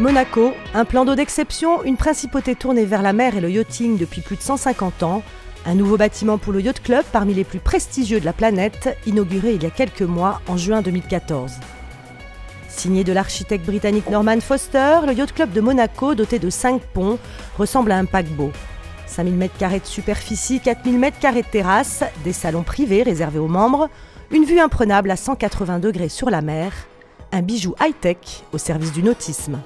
Monaco, un plan d'eau d'exception, une principauté tournée vers la mer et le yachting depuis plus de 150 ans. Un nouveau bâtiment pour le Yacht Club, parmi les plus prestigieux de la planète, inauguré il y a quelques mois, en juin 2014. Signé de l'architecte britannique Norman Foster, le Yacht Club de Monaco, doté de 5 ponts, ressemble à un paquebot. 5000 m² de superficie, 4000 m² de terrasse, des salons privés réservés aux membres, une vue imprenable à 180 degrés sur la mer, un bijou high-tech au service du nautisme.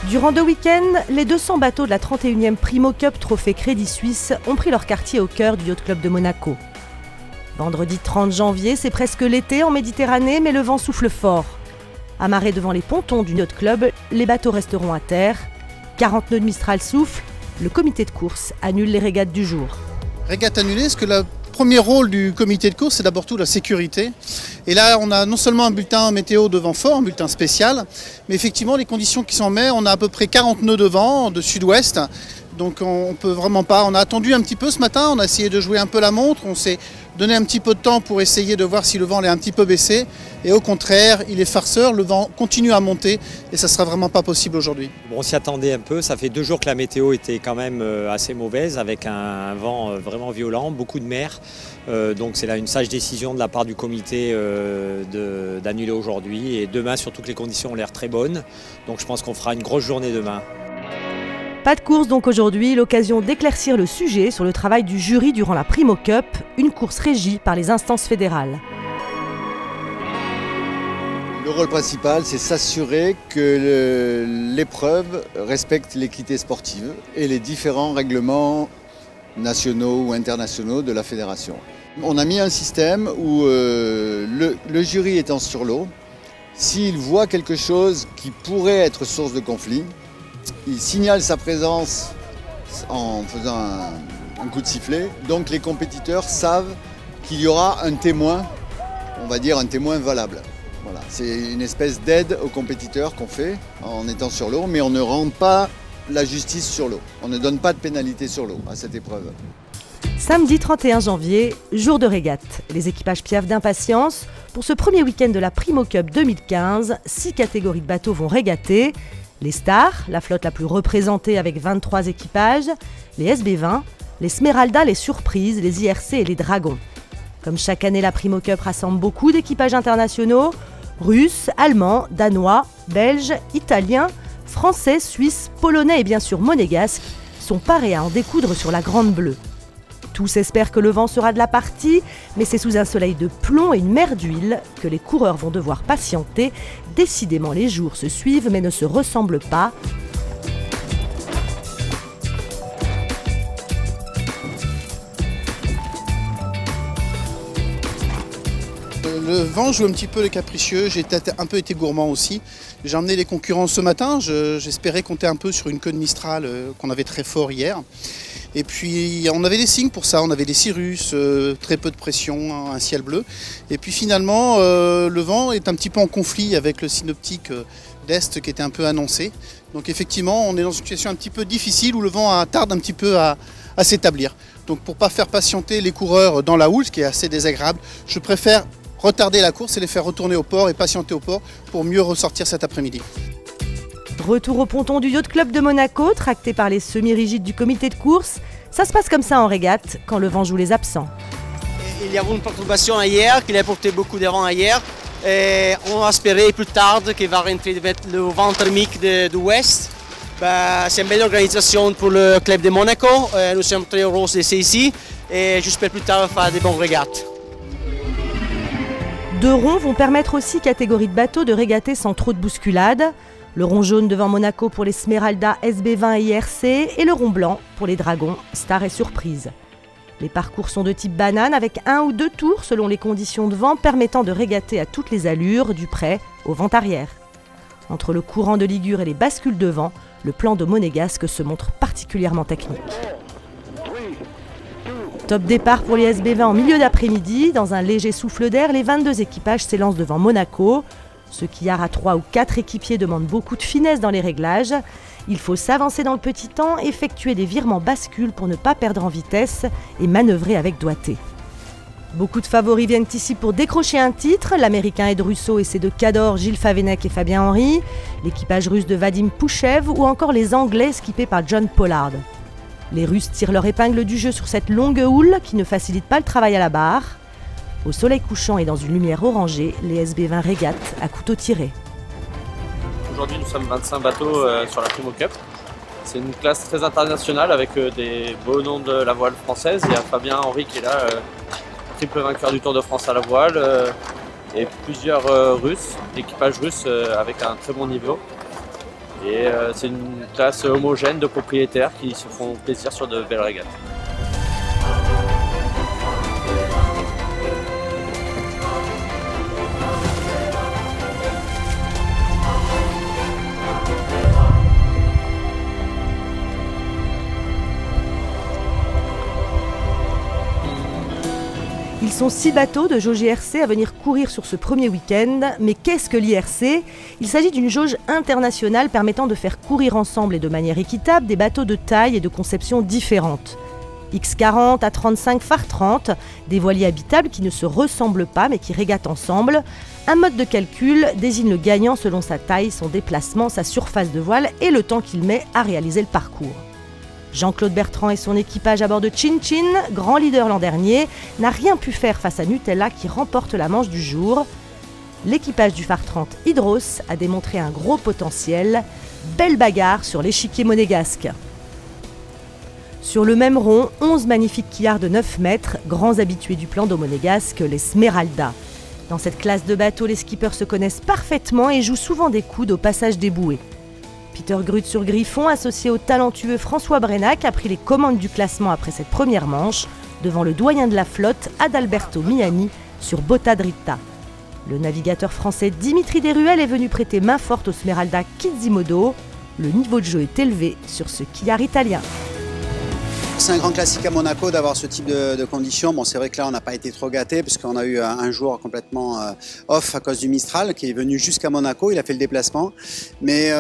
Durant 2 week-ends, les 200 bateaux de la 31e Primo Cup Trophée Crédit Suisse ont pris leur quartier au cœur du Yacht Club de Monaco. Vendredi 30 janvier, c'est presque l'été en Méditerranée, mais le vent souffle fort. Amarrés devant les pontons du Yacht Club, les bateaux resteront à terre. 40 nœuds de Mistral soufflent, le comité de course annule les régates du jour. Régate annulée, parce que le premier rôle du comité de course, c'est d'abord tout la sécurité. Et là, on a non seulement un bulletin météo de vent fort, un bulletin spécial, mais effectivement, les conditions qui sont en mer, on a à peu près 40 nœuds de vent de sud-ouest. Donc on peut vraiment pas. On a attendu un petit peu ce matin, on a essayé de jouer un peu la montre, on s'est donné un petit peu de temps pour essayer de voir si le vent est un petit peu baissé. Et au contraire, il est farceur, le vent continue à monter et ça ne sera vraiment pas possible aujourd'hui. Bon, on s'y attendait un peu, ça fait 2 jours que la météo était quand même assez mauvaise avec un vent vraiment violent, beaucoup de mer. Donc c'est là une sage décision de la part du comité d'annuler aujourd'hui. Et demain, surtout que les conditions ont l'air très bonnes. Donc je pense qu'on fera une grosse journée demain. Pas de course donc aujourd'hui, l'occasion d'éclaircir le sujet sur le travail du jury durant la Primo Cup, une course régie par les instances fédérales. Le rôle principal, c'est s'assurer que l'épreuve respecte l'équité sportive et les différents règlements nationaux ou internationaux de la fédération. On a mis un système où le jury étant sur l'eau, s'il voit quelque chose qui pourrait être source de conflit, il signale sa présence en faisant un coup de sifflet. Donc les compétiteurs savent qu'il y aura un témoin, on va dire un témoin valable. Voilà. C'est une espèce d'aide aux compétiteurs qu'on fait en étant sur l'eau, mais on ne rend pas la justice sur l'eau. On ne donne pas de pénalité sur l'eau à cette épreuve. Samedi 31 janvier, jour de régate. Les équipages piaffent d'impatience. Pour ce premier week-end de la Primo Cup 2015, 6 catégories de bateaux vont régater. Les Stars, la flotte la plus représentée avec 23 équipages, les SB20, les Smeralda, les Surprises, les IRC et les Dragons. Comme chaque année, la Primo Cup rassemble beaucoup d'équipages internationaux, russes, allemands, danois, belges, italiens, français, suisses, polonais et bien sûr monégasques sont parés à en découdre sur la Grande Bleue. Tous espèrent que le vent sera de la partie, mais c'est sous un soleil de plomb et une mer d'huile que les coureurs vont devoir patienter. Décidément, les jours se suivent mais ne se ressemblent pas. Le vent joue un petit peu le capricieux, j'ai un peu été gourmand aussi. J'ai emmené les concurrents ce matin, j'espérais compter un peu sur une queue de Mistral qu'on avait très fort hier. Et puis on avait des signes pour ça, on avait des cirrus, très peu de pression, un ciel bleu. Et puis finalement, le vent est un petit peu en conflit avec le synoptique d'Est qui était un peu annoncé. Donc effectivement, on est dans une situation un petit peu difficile où le vent tarde un petit peu à s'établir. Donc pour ne pas faire patienter les coureurs dans la houle, ce qui est assez désagréable, je préfère retarder la course et les faire retourner au port et patienter au port pour mieux ressortir cet après-midi. Retour au ponton du Yacht Club de Monaco, tracté par les semi-rigides du comité de course. Ça se passe comme ça en régate, quand le vent joue les absents. Il y a eu une perturbation hier, qui a porté beaucoup de vent hier. Et on va espérer plus tard qu'il va rentrer le vent thermique de l'ouest. C'est une belle organisation pour le club de Monaco. Nous sommes très heureux d'être ici et j'espère plus tard faire des bonnes régates. 2 ronds vont permettre aux 6 catégories de bateaux de régater sans trop de bousculades. Le rond jaune devant Monaco pour les Smeralda, SB20 et IRC et le rond blanc pour les Dragons, Star et Surprise. Les parcours sont de type banane avec 1 ou 2 tours selon les conditions de vent permettant de régater à toutes les allures, du près au vent arrière. Entre le courant de Ligure et les bascules de vent, le plan de Monégasque se montre particulièrement technique. Top départ pour les SB20 en milieu d'après-midi. Dans un léger souffle d'air, les 22 équipages s'élancent devant Monaco. Ce quillard à 3 ou 4 équipiers demande beaucoup de finesse dans les réglages. Il faut s'avancer dans le petit temps, effectuer des virements bascules pour ne pas perdre en vitesse et manœuvrer avec doigté. Beaucoup de favoris viennent ici pour décrocher un titre, l'américain Ed Russo et ses deux cadors Gilles Favenec et Fabien Henry, l'équipage russe de Vadim Pouchev ou encore les Anglais skippés par John Pollard. Les Russes tirent leur épingle du jeu sur cette longue houle qui ne facilite pas le travail à la barre. Au soleil couchant et dans une lumière orangée, les SB20 régatent à couteau tiré. Aujourd'hui, nous sommes 25 bateaux sur la Primo Cup. C'est une classe très internationale avec des beaux noms de la voile française. Il y a Fabien Henry qui est là, triple vainqueur du Tour de France à la voile, et plusieurs Russes, l'équipage russe avec un très bon niveau. Et c'est une classe homogène de propriétaires qui se font plaisir sur de belles régates. Ils sont 6 bateaux de jauge IRC à venir courir sur ce premier week-end. Mais qu'est-ce que l'IRC ? Il s'agit d'une jauge internationale permettant de faire courir ensemble et de manière équitable des bateaux de taille et de conception différentes. X40 à 35 phare 30, des voiliers habitables qui ne se ressemblent pas mais qui régatent ensemble. Un mode de calcul désigne le gagnant selon sa taille, son déplacement, sa surface de voile et le temps qu'il met à réaliser le parcours. Jean-Claude Bertrand et son équipage à bord de Chin Chin, grand leader l'an dernier, n'a rien pu faire face à Nutella qui remporte la manche du jour. L'équipage du phare 30 Hydros a démontré un gros potentiel. Belle bagarre sur l'échiquier monégasque. Sur le même rond, 11 magnifiques quillards de 9 mètres, grands habitués du plan d'eau monégasque, les Smeralda. Dans cette classe de bateaux, les skippers se connaissent parfaitement et jouent souvent des coudes au passage des bouées. Peter Grut sur Griffon, associé au talentueux François Brenac, a pris les commandes du classement après cette première manche, devant le doyen de la flotte, Adalberto Miani, sur Botta Dritta. Le navigateur français Dimitri Deruel est venu prêter main forte au Smeralda Quasimodo. Le niveau de jeu est élevé sur ce quillard italien. C'est un grand classique à Monaco d'avoir ce type de conditions. Bon, c'est vrai que là, on n'a pas été trop gâtés parce qu'on a eu un jour complètement off à cause du Mistral qui est venu jusqu'à Monaco. Il a fait le déplacement. Mais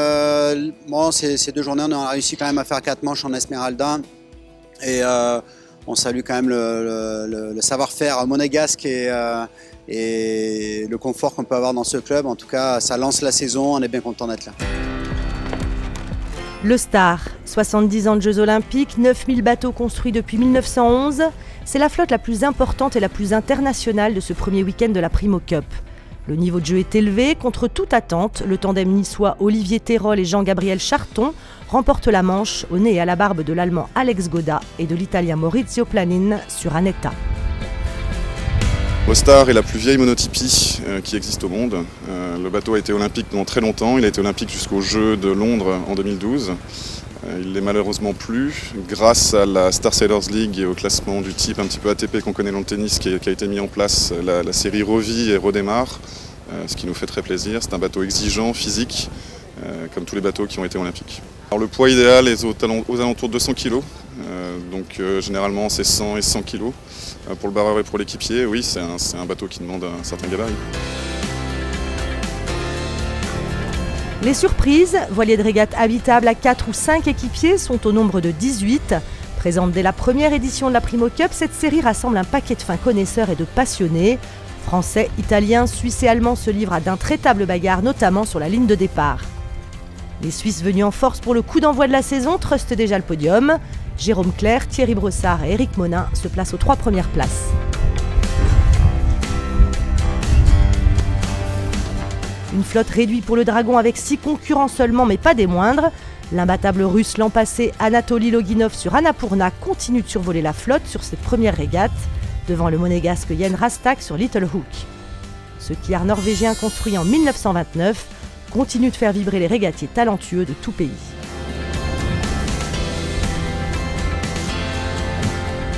bon, ces 2 journées, on a réussi quand même à faire 4 manches en Esmeralda. Et on salue quand même le savoir-faire monégasque et le confort qu'on peut avoir dans ce club. En tout cas, ça lance la saison. On est bien content d'être là. Le Star, 70 ans de Jeux Olympiques, 9000 bateaux construits depuis 1911, c'est la flotte la plus importante et la plus internationale de ce premier week-end de la Primo Cup. Le niveau de jeu est élevé, contre toute attente, le tandem niçois Olivier Terol et Jean-Gabriel Charton remportent la manche au nez et à la barbe de l'Allemand Alex Goda et de l'Italien Maurizio Planin sur Anetta. Le Star est la plus vieille monotypie qui existe au monde. Le bateau a été olympique pendant très longtemps. Il a été olympique jusqu'aux Jeux de Londres en 2012. Il l'est malheureusement plus, grâce à la Star Sailors League et au classement du type un petit peu ATP qu'on connaît dans le tennis qui a été mis en place, la série revit et redémarre, ce qui nous fait très plaisir. C'est un bateau exigeant, physique, comme tous les bateaux qui ont été olympiques. Alors, le poids idéal est aux alentours de 200 kg, donc généralement c'est 100 et 100 kg. Pour le barreur et pour l'équipier, oui, c'est un bateau qui demande un certain gabarit. Les surprises, voiliers de régate habitables à 4 ou 5 équipiers sont au nombre de 18. Présente dès la première édition de la Primo Cup, cette série rassemble un paquet de fins connaisseurs et de passionnés. Français, Italiens, Suisses et Allemands se livrent à d'intraitables bagarres, notamment sur la ligne de départ. Les Suisses venus en force pour le coup d'envoi de la saison trustent déjà le podium. Jérôme Clerc, Thierry Brossard et Éric Monin se placent aux 3 premières places. Une flotte réduite pour le Dragon avec 6 concurrents seulement, mais pas des moindres. L'imbattable russe l'an passé, Anatoly Loginov sur Annapurna, continue de survoler la flotte sur cette première régate, devant le monégasque Jan Rastak sur Little Hook. Ce quillard norvégien construit en 1929 continue de faire vibrer les régatiers talentueux de tout pays.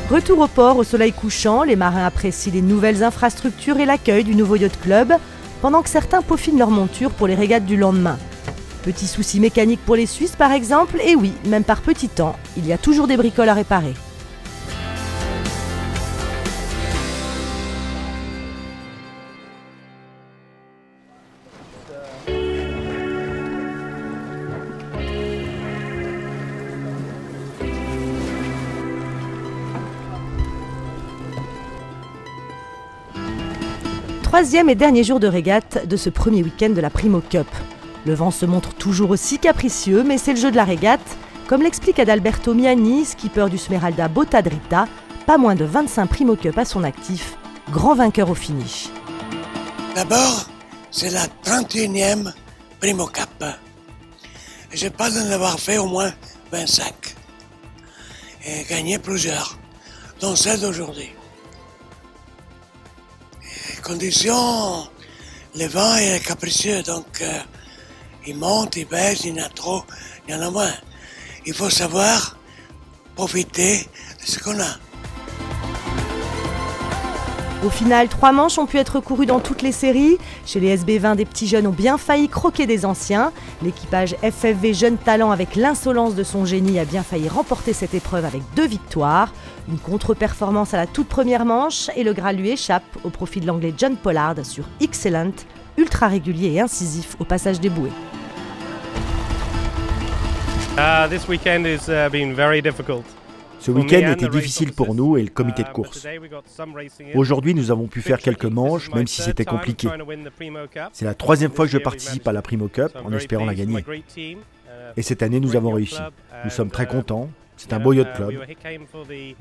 Retour au port au soleil couchant, les marins apprécient les nouvelles infrastructures et l'accueil du nouveau yacht club, pendant que certains peaufinent leur monture pour les régates du lendemain. Petit souci mécanique pour les Suisses par exemple, et oui, même par petit temps, il y a toujours des bricoles à réparer. troisième et dernier jour de régate de ce premier week-end de la Primo Cup. Le vent se montre toujours aussi capricieux, mais c'est le jeu de la régate, comme l'explique Adalberto Miani, skipper du Smeralda Botta Dritta, pas moins de 25 Primo Cup à son actif, grand vainqueur au finish. D'abord, c'est la 31e Primo Cup. Je pense en avoir fait au moins 25 et gagné plusieurs, dont celle d'aujourd'hui. Conditions, le vent est capricieux, donc il monte, il baisse, il y en a trop, il y en a moins. Il faut savoir profiter de ce qu'on a. Au final, 3 manches ont pu être courues dans toutes les séries. Chez les SB20, des petits jeunes ont bien failli croquer des anciens. L'équipage FFV Jeune Talent, avec l'insolence de son génie, a bien failli remporter cette épreuve avec 2 victoires. Une contre-performance à la toute première manche et le Graal lui échappe au profit de l'anglais John Pollard sur Excellent, ultra régulier et incisif au passage des bouées. This weekend has been very difficult. Ce week-end était difficile pour nous et le comité de course. Aujourd'hui, nous avons pu faire quelques manches, même si c'était compliqué. C'est la 3e fois que je participe à la Primo Cup, en espérant la gagner. Et cette année, nous avons réussi. Nous sommes très contents. C'est un beau yacht club.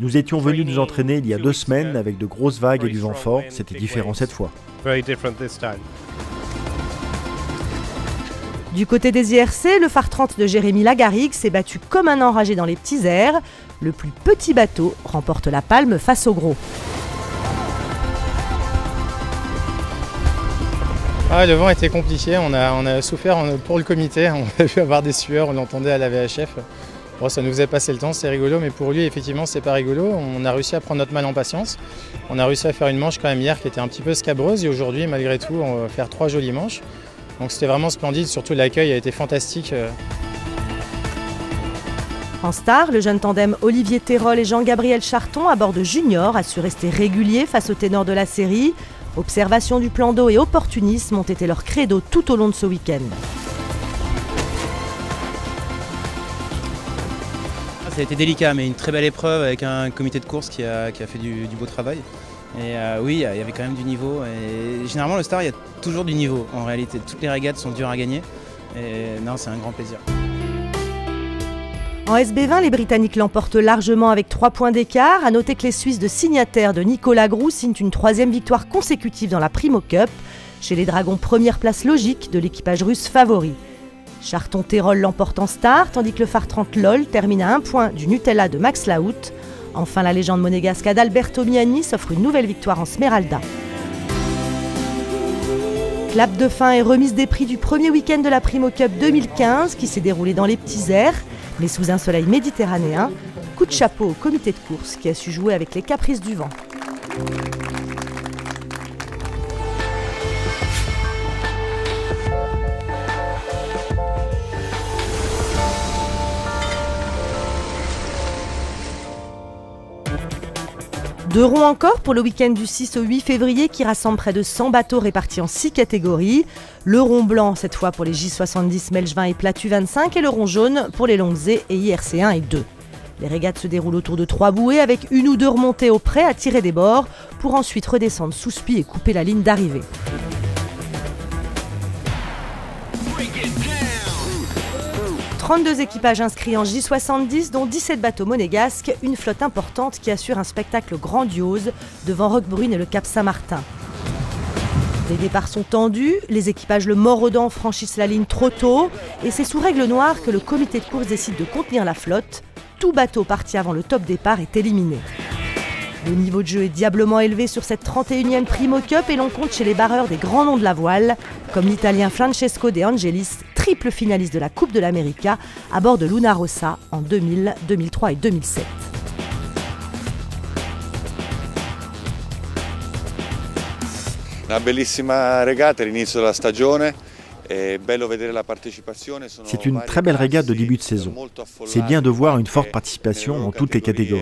Nous étions venus nous entraîner il y a 2 semaines avec de grosses vagues et du vent fort. C'était différent cette fois. Du côté des IRC, le phare 30 de Jérémy Lagarigue s'est battu comme un enragé dans les petits airs. Le plus petit bateau remporte la palme face au gros. Le vent était compliqué, on a souffert pour le comité, on a pu avoir des sueurs, on l'entendait à la VHF. Bon, ça nous faisait passer le temps, c'est rigolo, mais pour lui, effectivement, c'est pas rigolo. On a réussi à prendre notre mal en patience. On a réussi à faire une manche quand même hier qui était un petit peu scabreuse, et aujourd'hui, malgré tout, on va faire 3 jolies manches. Donc c'était vraiment splendide, surtout l'accueil a été fantastique. En star, le jeune tandem Olivier Terol et Jean-Gabriel Charton à bord de Junior a su rester régulier face au ténor de la série. Observation du plan d'eau et opportunisme ont été leur credo tout au long de ce week-end. Ça a été délicat, mais une très belle épreuve avec un comité de course qui a fait du beau travail. Et oui, il y avait quand même du niveau. Et généralement, le Star, il y a toujours du niveau. En réalité, toutes les régates sont dures à gagner. Et non, c'est un grand plaisir. En SB20, les Britanniques l'emportent largement avec 3 points d'écart. À noter que les Suisses de signataires de Nicolas Groux signent une 3e victoire consécutive dans la Primo Cup. Chez les Dragons, première place logique de l'équipage russe favori. Charton-Terol l'emporte en star, tandis que le phare 30 LOL termine à 1 point du Nutella de Max Laout. Enfin, la légende monégasque Adalberto Miani s'offre une nouvelle victoire en Smeralda. Clap de fin et remise des prix du premier week-end de la Primo Cup 2015 qui s'est déroulé dans les petits airs, mais sous un soleil méditerranéen. Coup de chapeau au comité de course qui a su jouer avec les caprices du vent. Deux ronds encore pour le week-end du 6 au 8 février qui rassemble près de 100 bateaux répartis en 6 catégories. Le rond blanc cette fois pour les J70, Melge 20 et Platu 25 et le rond jaune pour les longues et IRC 1 et 2. Les régates se déroulent autour de 3 bouées avec 1 ou 2 remontées au près à tirer des bords pour ensuite redescendre sous spi et couper la ligne d'arrivée. « 32 équipages inscrits en J70, dont 17 bateaux monégasques, une flotte importante qui assure un spectacle grandiose devant Roquebrune et le Cap Saint-Martin. Les départs sont tendus, les équipages le mord aux dents franchissent la ligne trop tôt et c'est sous règle noire que le comité de course décide de contenir la flotte. Tout bateau parti avant le top départ est éliminé. Le niveau de jeu est diablement élevé sur cette 31e Primo Cup et l'on compte chez les barreurs des grands noms de la voile, comme l'Italien Francesco De Angelis, triple finaliste de la Coupe de l'America à bord de Luna Rossa en 2000, 2003 et 2007. Una bellissima regata all'inizio della stagione. C'est une très belle régate de début de saison. C'est bien de voir une forte participation dans toutes les catégories.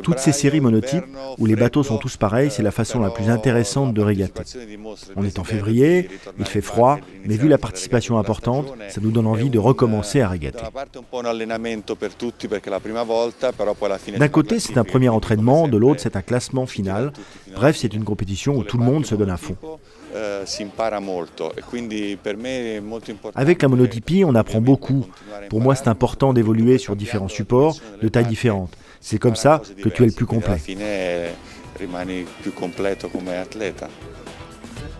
Toutes ces séries monotypes, où les bateaux sont tous pareils, c'est la façon la plus intéressante de régater. On est en février, il fait froid, mais vu la participation importante, ça nous donne envie de recommencer à régater. D'un côté, c'est un premier entraînement, de l'autre, c'est un classement final. Bref, c'est une compétition où tout le monde se donne à fond. Avec la monotypie, on apprend beaucoup. Pour moi, c'est important d'évoluer sur différents supports, de tailles différentes. C'est comme ça que tu es le plus complet.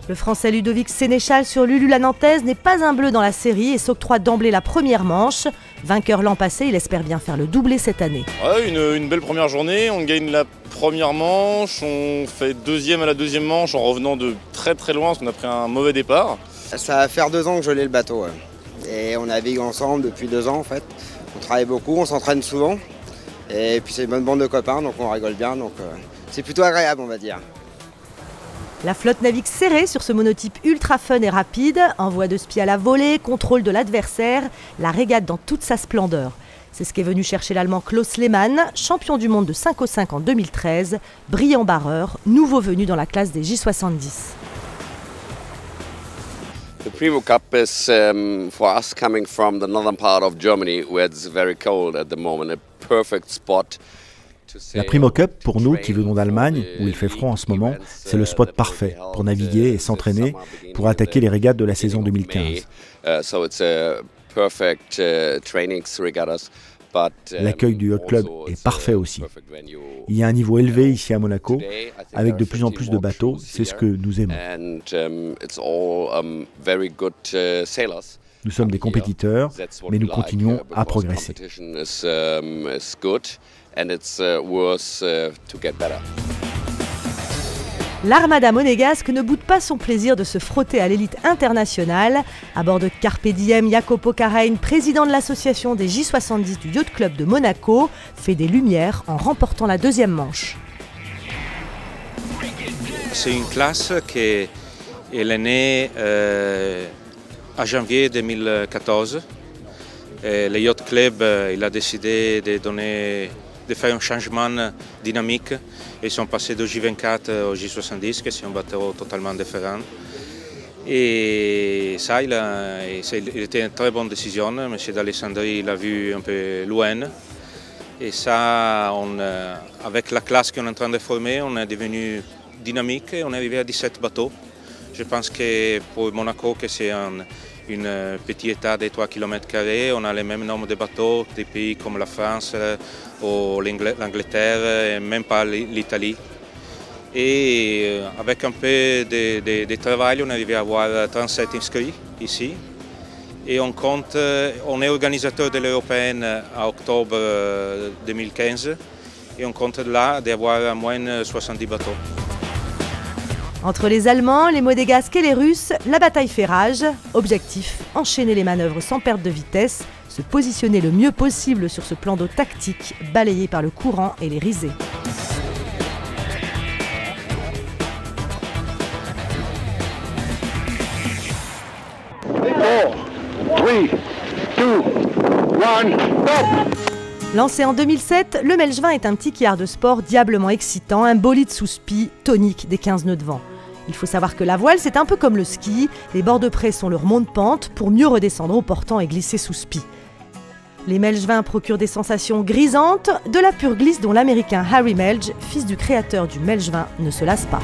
Le Français Ludovic Sénéchal sur Lulu la Nantaise n'est pas un bleu dans la série et s'octroie d'emblée la première manche. Vainqueur l'an passé, il espère bien faire le doublé cette année. Ouais, une belle première journée, on gagne la première manche, on fait deuxième à la deuxième manche en revenant de très loin parce qu'on a pris un mauvais départ. Ça va faire 2 ans que je l'ai le bateau. Ouais. Et on navigue ensemble depuis 2 ans en fait. On travaille beaucoup, on s'entraîne souvent. Et puis c'est une bonne bande de copains, donc on rigole bien. Donc c'est plutôt agréable on va dire. La flotte navigue serrée sur ce monotype ultra fun et rapide, envoi de spi à la volée, contrôle de l'adversaire, la régate dans toute sa splendeur. C'est ce qu'est venu chercher l'Allemand Klaus Lehmann, champion du monde de 5 au 5 en 2013, brillant barreur, nouveau venu dans la classe des J70. The Primo Cup is for us coming from the northern part of Germany where it's very cold at the moment, a perfect spot. La Primo Cup, pour nous qui venons d'Allemagne, où il fait froid en ce moment, c'est le spot parfait pour naviguer et s'entraîner pour attaquer les régates de la saison 2015. L'accueil du Yacht Club est parfait aussi. Il y a un niveau élevé ici à Monaco, avec de plus en plus de bateaux, c'est ce que nous aimons. Nous sommes des compétiteurs, mais nous continuons à progresser. L'Armada monégasque ne boude pas son plaisir de se frotter à l'élite internationale. À bord de Carpe Diem, Jacopo Carain, président de l'association des J70 du Yacht Club de Monaco, fait des lumières en remportant la deuxième manche. C'est une classe qui est née à janvier 2014. Et le Yacht Club il a décidé de faire un changement dynamique. Ils sont passés de J24 au J70, qui c'est un bateau totalement différent. Et ça, il était une très bonne décision. M. d'Alessandri l'a vu un peu loin. Et ça, avec la classe qu'on est en train de former, on est devenu dynamique et on est arrivé à 17 bateaux. Je pense que pour Monaco, que c'est une petit état de 3 km², on a le même nombre de bateaux des pays comme la France ou l'Angleterre et même pas l'Italie. Et avec un peu de travail, on est arrivé à avoir 37 inscrits ici. Et on est organisateur de l'Européenne à octobre 2015 et on compte là d'avoir à moins 70 bateaux. Entre les Allemands, les Monégasques et les Russes, la bataille fait rage. Objectif, enchaîner les manœuvres sans perte de vitesse, se positionner le mieux possible sur ce plan d'eau tactique, balayé par le courant et les risées. Lancé en 2007, le Melgevin est un petit quillard de sport diablement excitant, un bolide sous spi, tonique des 15 nœuds de vent. Il faut savoir que la voile, c'est un peu comme le ski, les bords de près sont le remonte-pente pour mieux redescendre au portant et glisser sous spi. Les Melgevins procurent des sensations grisantes, de la pure glisse dont l'américain Harry Melge, fils du créateur du Melgevin, ne se lasse pas.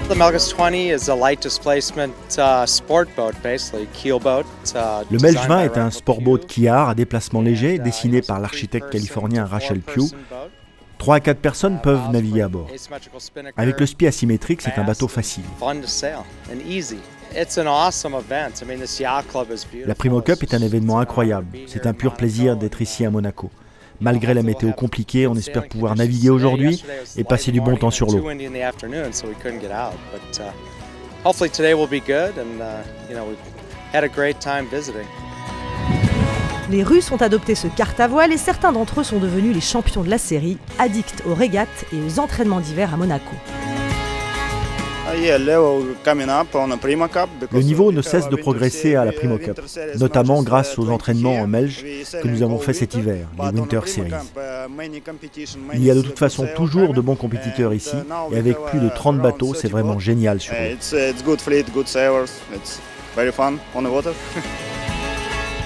The Melges 20 is a light displacement sport boat, basically keel boat. Le Melgevin est un sportboat quillard à déplacement léger dessiné par l'architecte californien Rachel Pugh. 3 à 4 personnes peuvent naviguer à bord. Avec le spi asymétrique, c'est un bateau facile. La Primo Cup est un événement incroyable. C'est un pur plaisir d'être ici à Monaco. Malgré la météo compliquée, on espère pouvoir naviguer aujourd'hui et passer du bon temps sur l'eau. Les Russes ont adopté ce kart à voile et certains d'entre eux sont devenus les champions de la série, addicts aux régates et aux entraînements d'hiver à Monaco. Le niveau ne cesse de progresser à la Primo Cup, notamment grâce aux entraînements belges que nous avons faits cet hiver, les Winter Series. Il y a de toute façon toujours de bons compétiteurs ici, et avec plus de 30 bateaux, c'est vraiment génial sur l'eau.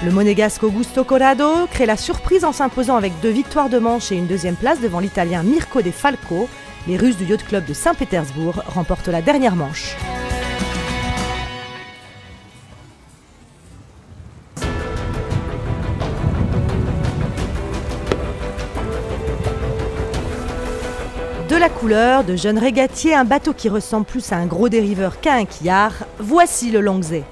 Le monégasque Augusto Corrado crée la surprise en s'imposant avec 2 victoires de manche et une 2e place devant l'Italien Mirko De Falco. Les Russes du Yacht Club de Saint-Pétersbourg remportent la dernière manche. De la couleur, de jeunes régatiers, un bateau qui ressemble plus à un gros dériveur qu'à un quillard, voici le Longzé.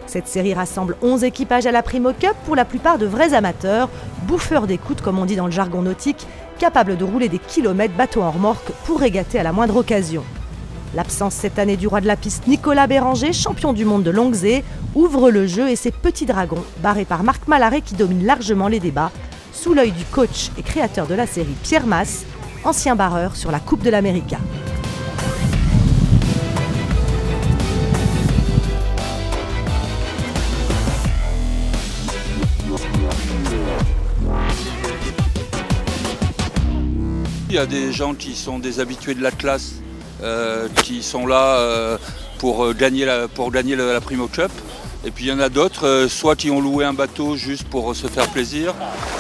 Cette série rassemble 11 équipages à la Primo Cup, pour la plupart de vrais amateurs, bouffeurs d'écoute comme on dit dans le jargon nautique, capables de rouler des kilomètres bateau en remorque pour régater à la moindre occasion. L'absence cette année du roi de la piste Nicolas Béranger, champion du monde de Longzé, ouvre le jeu et ses petits dragons, barrés par Marc Malaret qui domine largement les débats, sous l'œil du coach et créateur de la série Pierre Mas, ancien barreur sur la Coupe de l'América. Il y a des gens qui sont des habitués de l'Atlas, qui sont là pour gagner la Primo Cup. Et puis il y en a d'autres, soit qui ont loué un bateau juste pour se faire plaisir,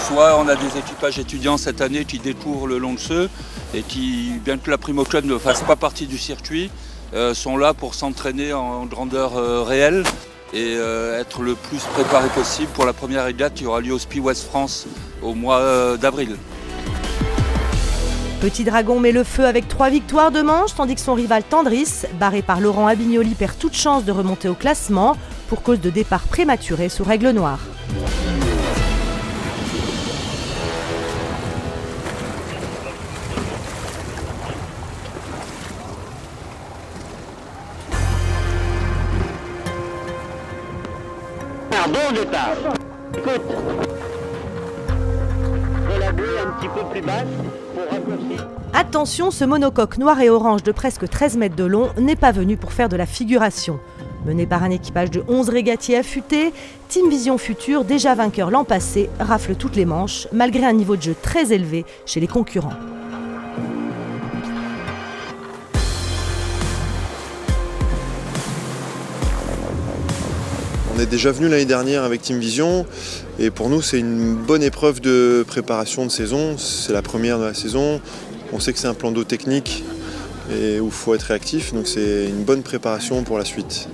soit on a des équipages étudiants cette année qui découvrent le Longzé et qui, bien que la Primo Cup ne fasse pas partie du circuit, sont là pour s'entraîner en grandeur réelle et être le plus préparé possible pour la première régate qui aura lieu au Spi West France au mois d'avril. Petit Dragon met le feu avec 3 victoires de manche, tandis que son rival Tendris, barré par Laurent Abignoli, perd toute chance de remonter au classement pour cause de départ prématuré sous règle noire. Un bon départ. Écoute, relabouer un petit peu plus basse pour raccourcir. Attention, ce monocoque noir et orange de presque 13 mètres de long n'est pas venu pour faire de la figuration. Mené par un équipage de 11 régatiers affûtés, Team Vision Future, déjà vainqueur l'an passé, rafle toutes les manches, malgré un niveau de jeu très élevé chez les concurrents. On est déjà venu l'année dernière avec Team Vision et pour nous c'est une bonne épreuve de préparation de saison. C'est la première de la saison. On sait que c'est un plan d'eau technique et où il faut être réactif, donc c'est une bonne préparation pour la suite.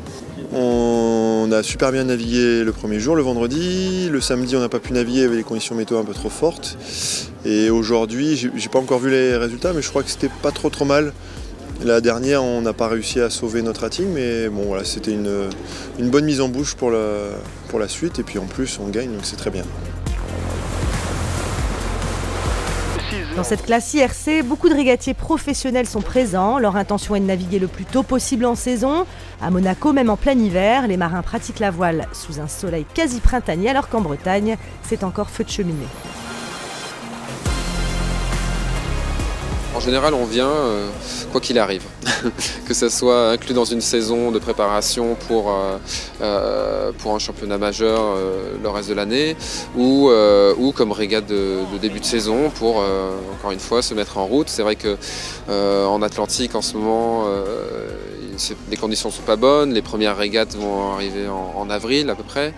On a super bien navigué le premier jour, le vendredi. Le samedi, on n'a pas pu naviguer avec les conditions météo un peu trop fortes. Et aujourd'hui, j'ai pas encore vu les résultats, mais je crois que c'était pas trop mal. La dernière, on n'a pas réussi à sauver notre rating, mais bon, voilà, c'était une bonne mise en bouche pour la suite. Et puis en plus, on gagne, donc c'est très bien. Dans cette classe IRC, beaucoup de régatiers professionnels sont présents. Leur intention est de naviguer le plus tôt possible en saison. À Monaco, même en plein hiver, les marins pratiquent la voile sous un soleil quasi printanier, alors qu'en Bretagne, c'est encore feu de cheminée. En général, on vient quoi qu'il arrive, que ce soit inclus dans une saison de préparation pour un championnat majeur le reste de l'année, ou comme régate de début de saison pour, encore une fois, se mettre en route. C'est vrai qu'en Atlantique, en ce moment, les conditions ne sont pas bonnes, les premières régates vont arriver en avril à peu près,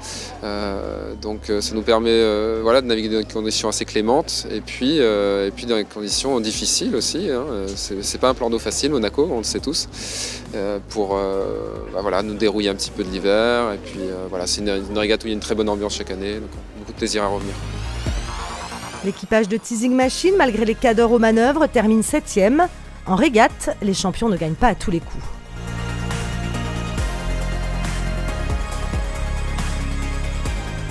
donc ça nous permet voilà, de naviguer dans des conditions assez clémentes et puis dans des conditions difficiles aussi, hein. C'est pas un plan d'eau facile Monaco, on le sait tous, pour voilà, nous dérouiller un petit peu de l'hiver et puis voilà, c'est une régate où il y a une très bonne ambiance chaque année, donc beaucoup de plaisir à revenir. L'équipage de Teasing Machine, malgré les cadors aux manœuvres, termine 7e. En régate, les champions ne gagnent pas à tous les coups.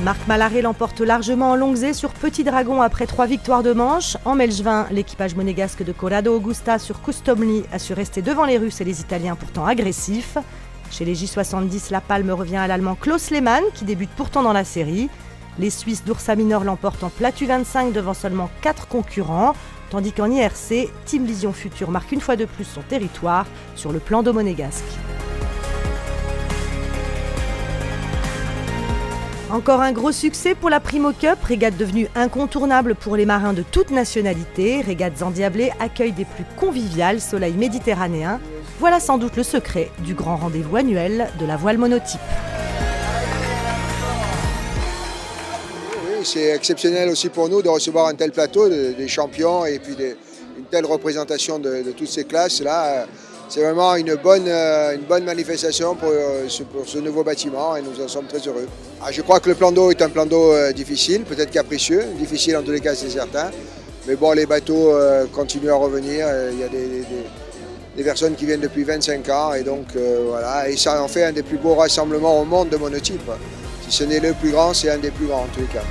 Marc Malaret l'emporte largement en Longzé sur Petit Dragon après 3 victoires de manche. En Melchevin, l'équipage monégasque de Corrado Augusta sur Customli a su rester devant les Russes et les Italiens pourtant agressifs. Chez les J70, la palme revient à l'Allemand Klaus Lehmann qui débute pourtant dans la série. Les Suisses d'Ursa Minor l'emportent en Platu 25 devant seulement 4 concurrents. tandis qu'en IRC, Team Vision Future marque une fois de plus son territoire sur le plan d'eau monégasque. Encore un gros succès pour la Primo Cup, régate devenue incontournable pour les marins de toute nationalité. Régates endiablées accueille des plus conviviales soleils méditerranéens. Voilà sans doute le secret du grand rendez-vous annuel de la voile monotype. Oui, c'est exceptionnel aussi pour nous de recevoir un tel plateau, des champions et puis une telle représentation de toutes ces classes-là. C'est vraiment une bonne manifestation pour ce nouveau bâtiment et nous en sommes très heureux. Je crois que le plan d'eau est un plan d'eau difficile, peut-être capricieux, difficile en tous les cas c'est certain. Mais bon, les bateaux continuent à revenir, il y a des personnes qui viennent depuis 25 ans et donc voilà. Et ça en fait un des plus beaux rassemblements au monde de monotype. Si ce n'est le plus grand, c'est un des plus grands en tous les cas.